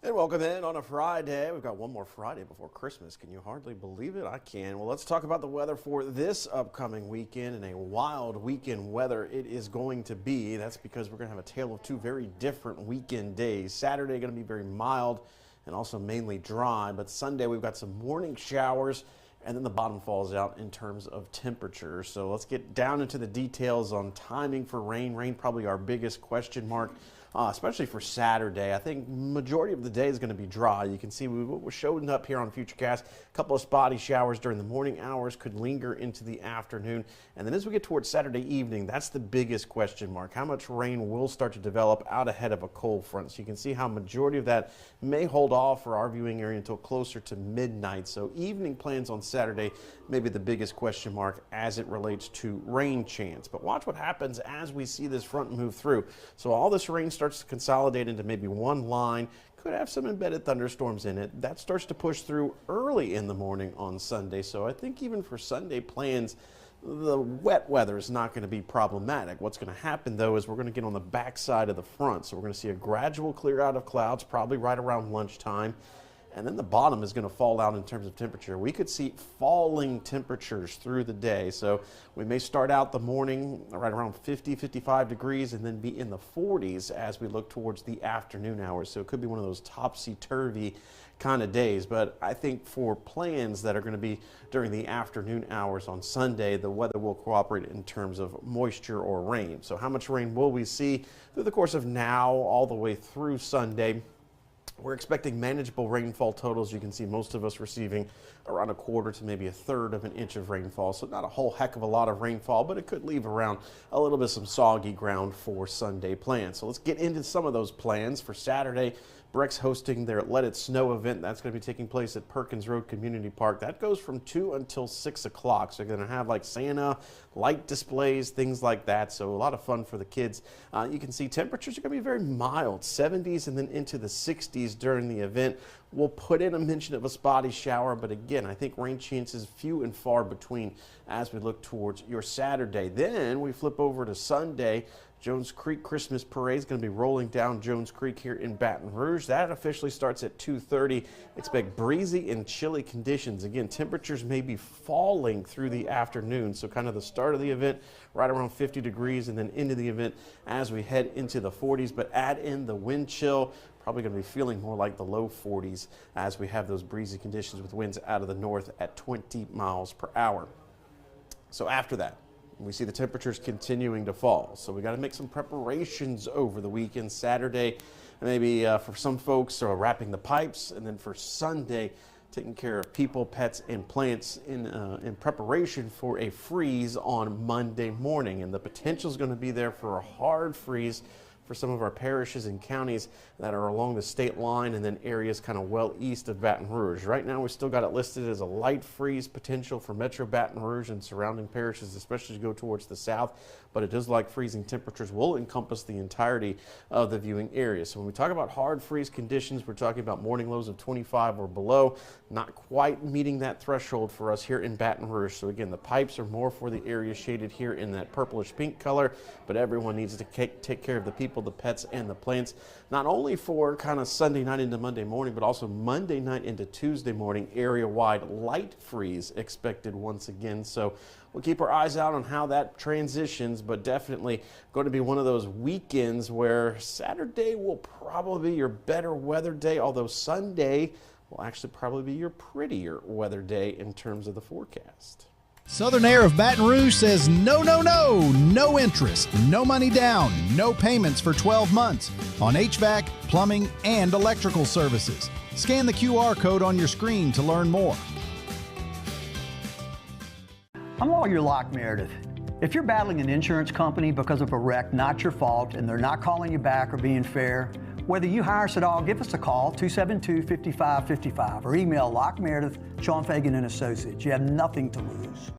And welcome in on a Friday. We've got one more Friday before Christmas. Can you hardly believe it? I can. Well, let's talk about the weather for this upcoming weekend, and a wild weekend weather it is going to be. That's because we're going to have a tale of two very different weekend days. Saturday going to be very mild and also mainly dry, but Sunday we've got some morning showers, and then the bottom falls out in terms of temperature. So let's get down into the details on timing for rain. Rain probably our biggest question mark. Especially for Saturday. I think majority of the day is going to be dry. You can see what was showing up here on Futurecast. A couple of spotty showers during the morning hours could linger into the afternoon. And then as we get towards Saturday evening, that's the biggest question mark. How much rain will start to develop out ahead of a cold front? So you can see how majority of that may hold off for our viewing area until closer to midnight. So evening plans on Saturday may be the biggest question mark as it relates to rain chance. But watch what happens as we see this front move through. So all this rain starts to consolidate into maybe one line, could have some embedded thunderstorms in it. That starts to push through early in the morning on Sunday. So I think even for Sunday plans, the wet weather is not going to be problematic. What's going to happen though is we're going to get on the backside of the front. So we're going to see a gradual clear out of clouds, probably right around lunchtime. And then the bottom is going to fall out in terms of temperature. We could see falling temperatures through the day. So we may start out the morning right around 50, 55 degrees and then be in the 40s as we look towards the afternoon hours. So it could be one of those topsy-turvy kind of days. But I think for plans that are going to be during the afternoon hours on Sunday, the weather will cooperate in terms of moisture or rain. So how much rain will we see through the course of now all the way through Sunday? We're expecting manageable rainfall totals. You can see most of us receiving around a quarter to maybe a third of an inch of rainfall. So not a whole heck of a lot of rainfall, but it could leave around a little bit some soggy ground for Sunday plans. So let's get into some of those plans for Saturday. Breck's hosting their Let It Snow event. That's going to be taking place at Perkins Road Community Park. That goes from 2 until 6 o'clock. So you're going to have like Santa, light displays, things like that. So a lot of fun for the kids. You can see temperatures are going to be very mild, 70s and then into the 60s during the event. We'll put in a mention of a spotty shower, but again, I think rain chances few and far between as we look towards your Saturday. Then we flip over to Sunday. Jones Creek Christmas Parade is going to be rolling down Jones Creek here in Baton Rouge. That officially starts at 2:30. Expect breezy and chilly conditions. Again, temperatures may be falling through the afternoon. So kind of the start of the event right around 50 degrees and then into the event as we head into the 40s. But add in the wind chill. Probably going to be feeling more like the low 40s as we have those breezy conditions with winds out of the north at 20 miles per hour. So after that, we see the temperatures continuing to fall. So we got to make some preparations over the weekend. Saturday, maybe for some folks are wrapping the pipes, and then for Sunday, taking care of people, pets, and plants in preparation for a freeze on Monday morning. And the potential is going to be there for a hard freeze for some of our parishes and counties that are along the state line and then areas kind of well east of Baton Rouge. Right now we still got it listed as a light freeze potential for Metro Baton Rouge and surrounding parishes, especially as you go towards the south, but it does like freezing temperatures will encompass the entirety of the viewing area. So when we talk about hard freeze conditions, we're talking about morning lows of 25 or below, not quite meeting that threshold for us here in Baton Rouge. So again, the pipes are more for the area shaded here in that purplish pink color, but everyone needs to take care of the people, the pets, and the plants, not only for kind of Sunday night into Monday morning, but also Monday night into Tuesday morning, area-wide light freeze expected once again. So we'll keep our eyes out on how that transitions, but definitely going to be one of those weekends where Saturday will probably be your better weather day, although Sunday will actually probably be your prettier weather day in terms of the forecast. Southern Air of Baton Rouge says no, no, no, no interest, no money down, no payments for 12 months on HVAC, plumbing, and electrical services. Scan the QR code on your screen to learn more. I'm Lawyer Locke Meredith. If you're battling an insurance company because of a wreck not your fault and they're not calling you back or being fair, whether you hire us at all, give us a call, 272-5555, or email Locke Meredith, Sean Fagan and Associates. You have nothing to lose.